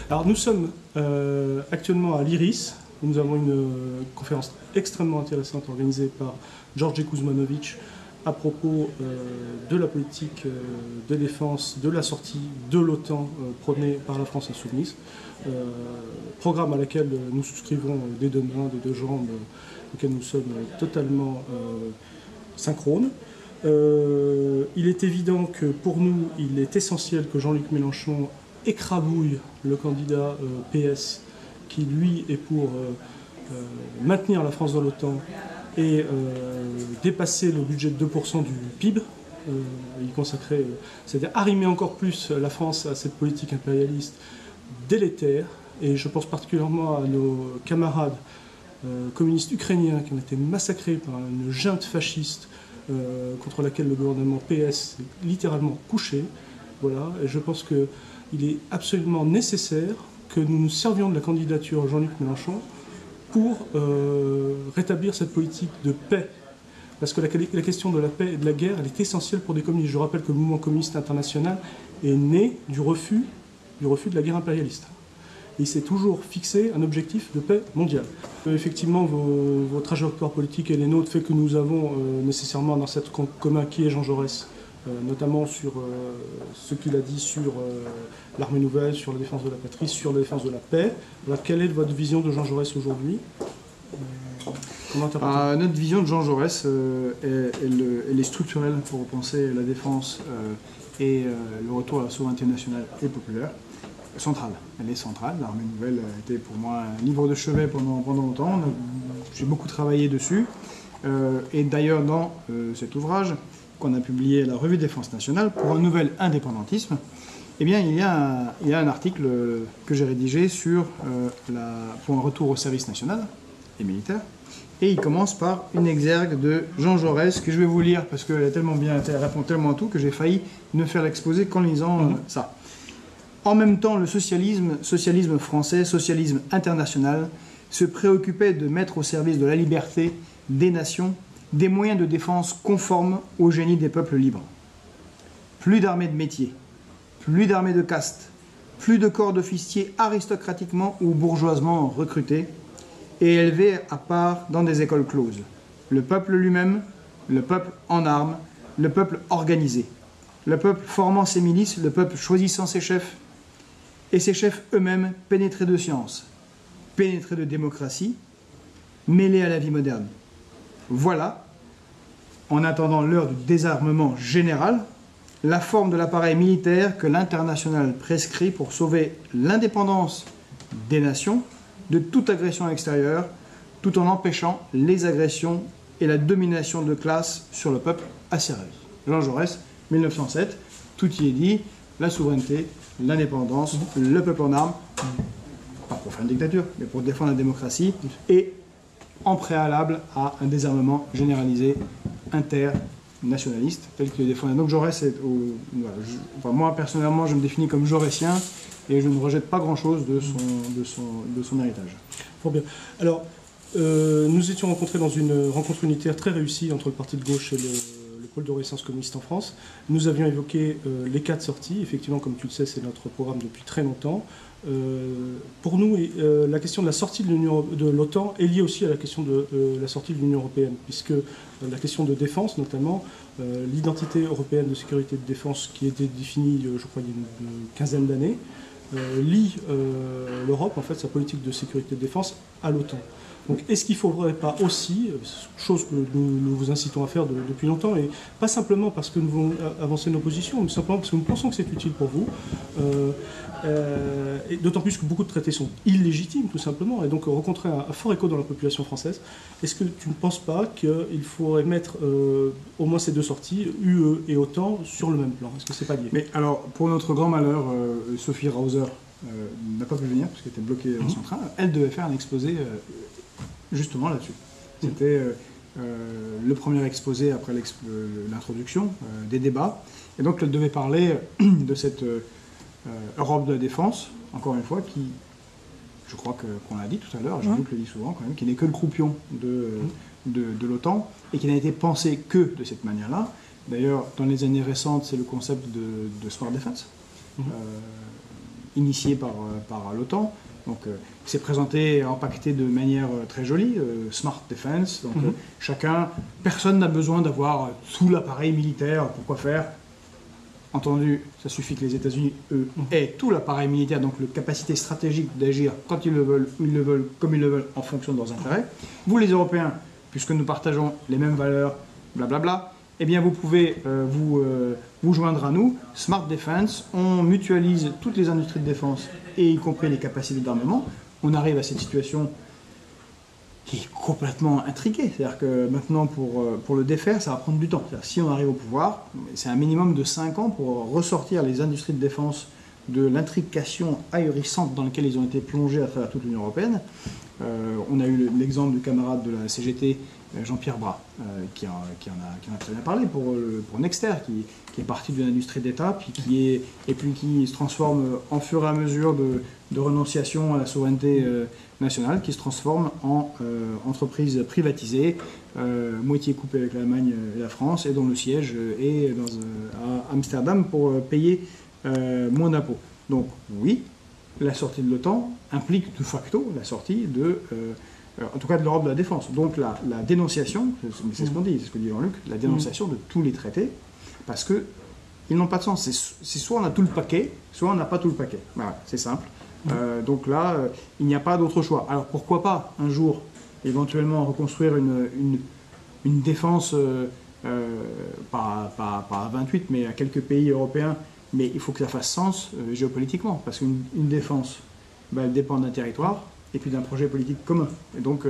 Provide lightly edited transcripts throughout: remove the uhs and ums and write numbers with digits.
Alors nous sommes actuellement à l'IRIS, où nous avons une conférence extrêmement intéressante organisée par George Kuzmanovic à propos de la politique de défense, de la sortie de l'OTAN prônée par la France insoumise. Programme à laquelle nous souscrivons des deux mains, des deux jambes, auquel nous sommes totalement synchrones. Il est évident que pour nous, il est essentiel que Jean-Luc Mélenchon écrabouille le candidat PS qui, lui, est pour maintenir la France dans l'OTAN et dépasser le budget de 2% du PIB, y consacrer, c'est-à-dire arrimer encore plus la France à cette politique impérialiste délétère. Et je pense particulièrement à nos camarades communistes ukrainiens qui ont été massacrés par une junte fasciste contre laquelle le gouvernement PS est littéralement couché. Voilà. Et je pense qu'il est absolument nécessaire que nous nous servions de la candidature de Jean-Luc Mélenchon pour rétablir cette politique de paix. Parce que la question de la paix et de la guerre, elle est essentielle pour des communistes. Je rappelle que le mouvement communiste international est né du refus de la guerre impérialiste. Et il s'est toujours fixé un objectif de paix mondiale. Effectivement, vos trajectoires politiques et les nôtres fait que nous avons nécessairement dans cette commun qui est Jean Jaurès, notamment sur ce qu'il a dit sur l'armée nouvelle, sur la défense de la patrie, sur la défense de la paix. Alors, quelle est votre vision de Jean Jaurès aujourd'hui? Notre vision de Jean Jaurès, elle est structurelle pour repenser la défense et le retour à la souveraineté nationale et populaire. Centrale. Elle est centrale. L'armée nouvelle a été pour moi un livre de chevet pendant longtemps. J'ai beaucoup travaillé dessus. Et d'ailleurs, dans cet ouvrage qu'on a publié à la Revue de Défense Nationale pour un nouvel indépendantisme, eh bien, il y a un article que j'ai rédigé pour un retour au service national et militaire. Et il commence par une exergue de Jean Jaurès que je vais vous lire parce qu'elle est tellement bien, elle répond tellement à tout que j'ai failli ne faire l'exposé qu'en lisant ça. En même temps, le socialisme français, socialisme international, se préoccupait de mettre au service de la liberté des nations des moyens de défense conformes au génie des peuples libres. Plus d'armées de métier, plus d'armées de caste, plus de corps d'officiers aristocratiquement ou bourgeoisement recrutés et élevés à part dans des écoles closes. Le peuple lui-même, le peuple en armes, le peuple organisé, le peuple formant ses milices, le peuple choisissant ses chefs, et ces chefs eux-mêmes pénétrés de science, pénétrés de démocratie, mêlés à la vie moderne. Voilà, en attendant l'heure du désarmement général, la forme de l'appareil militaire que l'international prescrit pour sauver l'indépendance des nations de toute agression extérieure, tout en empêchant les agressions et la domination de classe sur le peuple assyrieux. Jean Jaurès, 1907, tout y est dit, la souveraineté, l'indépendance, le peuple en armes, pas pour faire une dictature, mais pour défendre la démocratie, et en préalable à un désarmement généralisé internationaliste, tel qu'il est défendu. Donc Jaurès, moi personnellement, je me définis comme jaurésien, et je ne rejette pas grand-chose de son héritage. Fort bien. Alors, nous étions rencontrés dans une rencontre unitaire très réussie entre le parti de gauche et le pôle de résistance communiste en France. Nous avions évoqué les 4 sorties. Effectivement, comme tu le sais, c'est notre programme depuis très longtemps. Pour nous, la question de la sortie de l'OTAN est liée aussi à la question de la sortie de l'Union européenne, puisque la question de défense, notamment, l'identité européenne de sécurité et de défense qui a été définie, je crois, il y a une quinzaine d'années, lie l'Europe, en fait, sa politique de sécurité et de défense à l'OTAN. Donc, est-ce qu'il ne faudrait pas aussi, chose que nous vous incitons à faire depuis longtemps, et pas simplement parce que nous voulons avancer nos positions, mais simplement parce que nous pensons que c'est utile pour vous, et d'autant plus que beaucoup de traités sont illégitimes, tout simplement, et donc rencontrer un fort écho dans la population française. Est-ce que tu ne penses pas qu'il faudrait mettre au moins ces 2 sorties, UE et OTAN, sur le même plan? Est-ce que c'est pas lié? Mais alors, pour notre grand malheur, Sophie Rauser n'a pas pu venir parce qu'elle était bloquée dans son train. Elle devait faire un exposé justement là-dessus. C'était le premier exposé après l'introduction des débats. Et donc, elle devait parler de cette Europe de la défense, encore une fois, qui, je crois qu'on l'a dit tout à l'heure, je le dis souvent quand même, qui n'est que le croupion de l'OTAN et qui n'a été pensé que de cette manière-là. D'ailleurs, dans les années récentes, c'est le concept de Smart Defense. initié par l'OTAN. Donc, c'est présenté, empaqueté de manière très jolie, Smart Defense. Donc, personne n'a besoin d'avoir tout l'appareil militaire. Pourquoi faire? Entendu, ça suffit que les États-Unis, eux, aient tout l'appareil militaire, donc la capacité stratégique d'agir quand ils le veulent, où ils le veulent, comme ils le veulent, en fonction de leurs intérêts. Vous, les Européens, puisque nous partageons les mêmes valeurs, blablabla, eh bien, vous pouvez vous joindre à nous. Smart Defense, on mutualise toutes les industries de défense, et y compris les capacités d'armement. On arrive à cette situation qui est complètement intriquée. C'est-à-dire que maintenant, pour le défaire, ça va prendre du temps. Si on arrive au pouvoir, c'est un minimum de 5 ans pour ressortir les industries de défense de l'intrication ahurissante dans laquelle ils ont été plongés à travers toute l'Union européenne. On a eu l'exemple du camarade de la CGT, Jean-Pierre Bras, qui en a très bien parlé pour Nexter, qui est parti d'une industrie d'État, puis qui se transforme en fur et à mesure de renonciation à la souveraineté nationale, qui se transforme en entreprise privatisée, moitié coupée avec l'Allemagne et la France, et dont le siège est à Amsterdam pour payer moins d'impôts. Donc oui, la sortie de l'OTAN implique de facto la sortie en tout cas de l'Europe de la défense. Donc la dénonciation, c'est ce qu'on dit, c'est ce que dit Jean-Luc, la dénonciation de tous les traités, parce qu'ils n'ont pas de sens. C'est soit on a tout le paquet, soit on n'a pas tout le paquet. Voilà, c'est simple. Donc là, il n'y a pas d'autre choix. Alors pourquoi pas, un jour, éventuellement reconstruire une défense, pas à 28, mais à quelques pays européens, mais il faut que ça fasse sens géopolitiquement, parce qu'une défense, elle dépend d'un territoire et puis d'un projet politique commun. Et donc,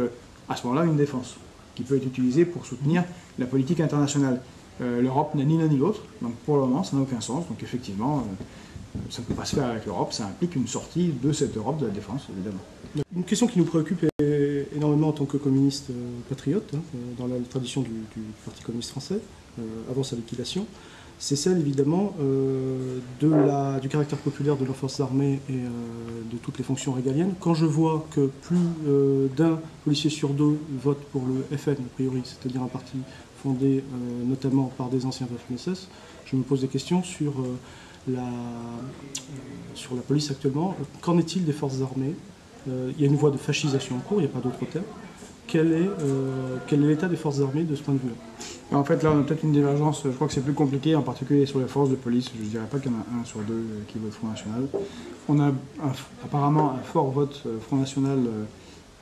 à ce moment-là, une défense qui peut être utilisée pour soutenir la politique internationale. L'Europe n'a ni l'un ni l'autre, donc pour le moment, ça n'a aucun sens. Donc effectivement, ça ne peut pas se faire avec l'Europe, ça implique une sortie de cette Europe de la défense, évidemment. Une question qui nous préoccupe énormément en tant que communistes patriotes, dans la tradition du Parti communiste français, avant sa liquidation, c'est celle évidemment du caractère populaire de nos forces armées et de toutes les fonctions régaliennes. Quand je vois que plus d'un policier sur deux vote pour le FN, a priori, c'est-à-dire un parti fondé notamment par des anciens Waffen-SS, je me pose des questions sur la police actuellement. Qu'en est-il des forces armées? Il y a une voie de fascisation en cours, il n'y a pas d'autre terme. Quel est l'état des forces armées de ce point de vue-là? En fait, là, on a peut-être une divergence. Je crois que c'est plus compliqué, en particulier sur les forces de police. Je ne dirais pas qu'il y en a un sur deux qui vote Front National. On a apparemment un fort vote Front National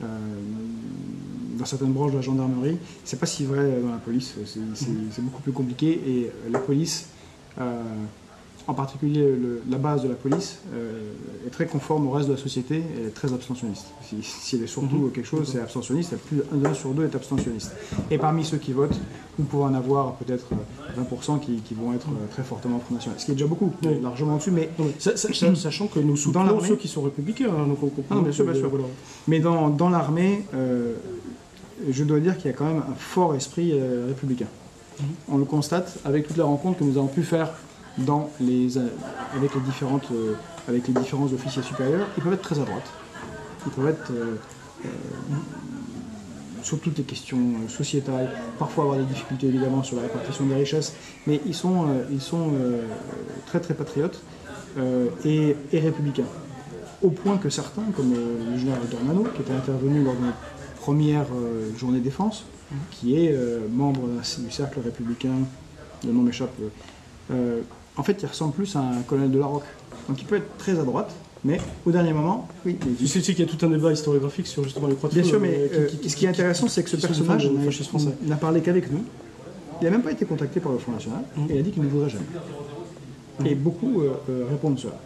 dans certaines branches de la gendarmerie. C'est pas si vrai dans la police. C'est beaucoup plus compliqué. Et la police, en particulier la base de la police, est très conforme au reste de la société et est très abstentionniste. Si elle est surtout quelque chose, c'est abstentionniste. Plus d'un sur deux est abstentionniste. Et parmi ceux qui votent, vous pouvez en avoir peut-être 20% qui vont être très fortement Front National. Ce qui est déjà beaucoup, largement dessus. Mais sachant que nous soutenons ceux qui sont républicains. Donc on bien sûr, bien sûr. Voilà. Mais dans l'armée, je dois dire qu'il y a quand même un fort esprit républicain. On le constate avec toutes les rencontres que nous avons pu faire avec les différents officiers supérieurs. Ils peuvent être très à droite. Ils peuvent être sur toutes les questions sociétales, parfois avoir des difficultés évidemment sur la répartition des richesses, mais ils sont très très patriotes et républicains. Au point que certains, comme le général Dornano, qui était intervenu lors de notre première journée défense, qui est membre du cercle républicain, le nom m'échappe, en fait, il ressemble plus à un colonel de la Roque. Donc il peut être très à droite, mais au dernier moment, oui. Tu sais qu'il y a tout un débat historiographique sur justement les croix de feu. Bien sûr, mais ce qui est intéressant, c'est que ce personnage n'a parlé qu'avec nous. Il n'a même pas été contacté par le Front National, et il a dit qu'il ne voudrait jamais. Et beaucoup répondent cela.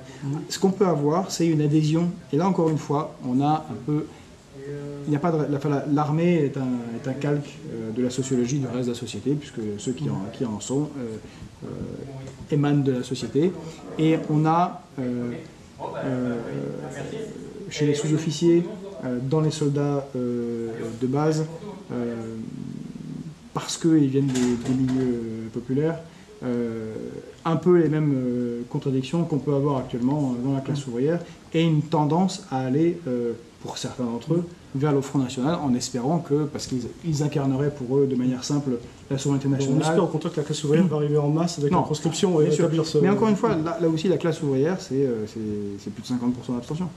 Ce qu'on peut avoir, c'est une adhésion, et là encore une fois, on a un peu... Il n'y a pas l'armée est un calque de la sociologie du reste de la société, puisque ceux qui en sont émanent de la société. Et on a, chez les sous-officiers, dans les soldats de base, parce qu'ils viennent des milieux populaires, un peu les mêmes contradictions qu'on peut avoir actuellement dans la classe ouvrière, et une tendance à aller pour certains d'entre eux, vers le Front National, en espérant que, parce qu'ils incarneraient pour eux de manière simple la souveraineté nationale. On espère au contraire que la classe ouvrière va arriver en masse avec la proscription et établir ce... Mais encore une fois, là aussi, la classe ouvrière, c'est plus de 50% d'abstention.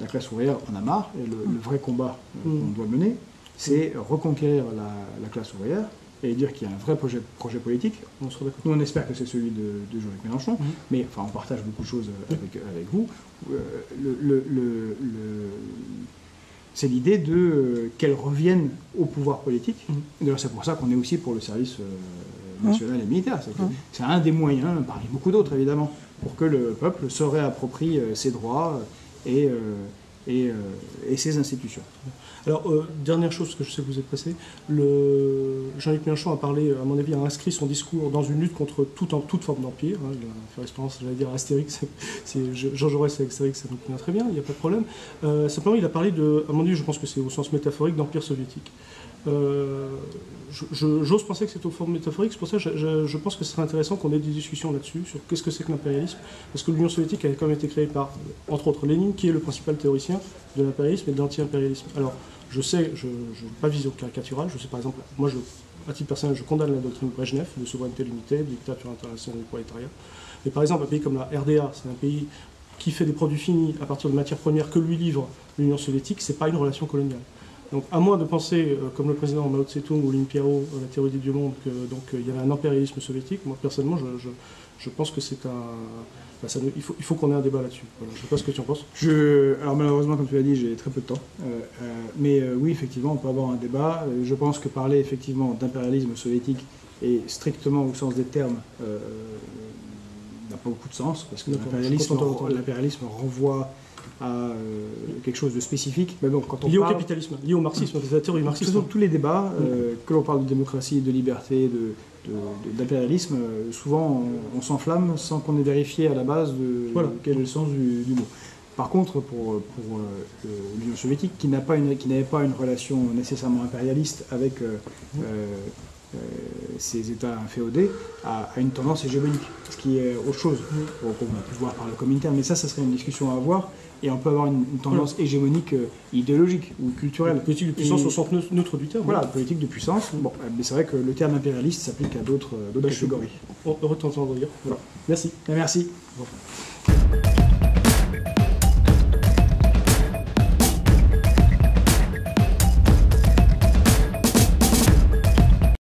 La classe ouvrière en a marre, et le vrai combat qu'on doit mener, c'est reconquérir la classe ouvrière et dire qu'il y a un vrai projet politique. Nous, on espère que c'est celui de Jean-Luc Mélenchon, mais enfin, on partage beaucoup de choses avec vous. C'est l'idée qu'elle revienne au pouvoir politique. D'ailleurs, c'est pour ça qu'on est aussi pour le service national et militaire. C'est un des moyens, parmi beaucoup d'autres évidemment, pour que le peuple se réapproprie ses droits et ses institutions. Alors, dernière chose, parce que je sais que vous êtes pressé, Jean-Luc Mélenchon a parlé, à mon avis, a inscrit son discours dans une lutte contre toute forme d'empire. Il a fait référence, j'allais dire, à Astérix. Jean Jaurès et Astérix, ça nous convient très bien, il n'y a pas de problème. Simplement, il a parlé à mon avis, je pense que c'est au sens métaphorique, d'empire soviétique. J'ose penser que c'est au forme métaphorique, c'est pour ça que je pense que ce serait intéressant qu'on ait des discussions là-dessus, sur qu'est-ce que c'est que l'impérialisme, parce que l'Union soviétique a quand même été créée par, entre autres, Lénine, qui est le principal théoricien de l'impérialisme et de l'anti-impérialisme. Alors, je sais, je n'ai pas vision caricaturale, je sais par exemple, moi, à titre personnel, je condamne la doctrine Brejnev, de souveraineté limitée, de dictature internationale du prolétariat, mais par exemple, un pays comme la RDA, c'est un pays qui fait des produits finis à partir de matières premières que lui livre l'Union soviétique, c'est pas une relation coloniale. Donc, à moins de penser, comme le président Mao Tse-tung ou Lin Piao, la théorie des dieux mondes, qu'il y avait un impérialisme soviétique, moi personnellement, je pense que c'est il faut qu'on ait un débat là-dessus. Voilà, je ne sais pas ce que tu en penses. Alors malheureusement, comme tu l'as dit, j'ai très peu de temps. Mais oui, effectivement, on peut avoir un débat. Je pense que parler effectivement d'impérialisme soviétique et strictement au sens des termes n'a pas beaucoup de sens, parce que l'impérialisme renvoie à quelque chose de spécifique. Mais bon, quand on lié au capitalisme, lié au marxisme, c'est la théorie marxiste. Tous les débats, que l'on parle de démocratie, de liberté, d'impérialisme, souvent on s'enflamme sans qu'on ait vérifié à la base quel est le sens du mot. Par contre, pour l'Union soviétique, qui n'avait pas une relation nécessairement impérialiste avec ces États féodés, a une tendance hégémonique, ce qui est autre chose, qu'on va pu voir par le Comintern, mais ça serait une discussion à avoir, et on peut avoir une tendance hégémonique idéologique ou culturelle. Politique de puissance au sens neutre du terme. Voilà, politique de puissance. Bon, mais c'est vrai que le terme impérialiste s'applique à d'autres catégories. Heureux de t'entendre dire. Voilà. Merci. Merci. Bon.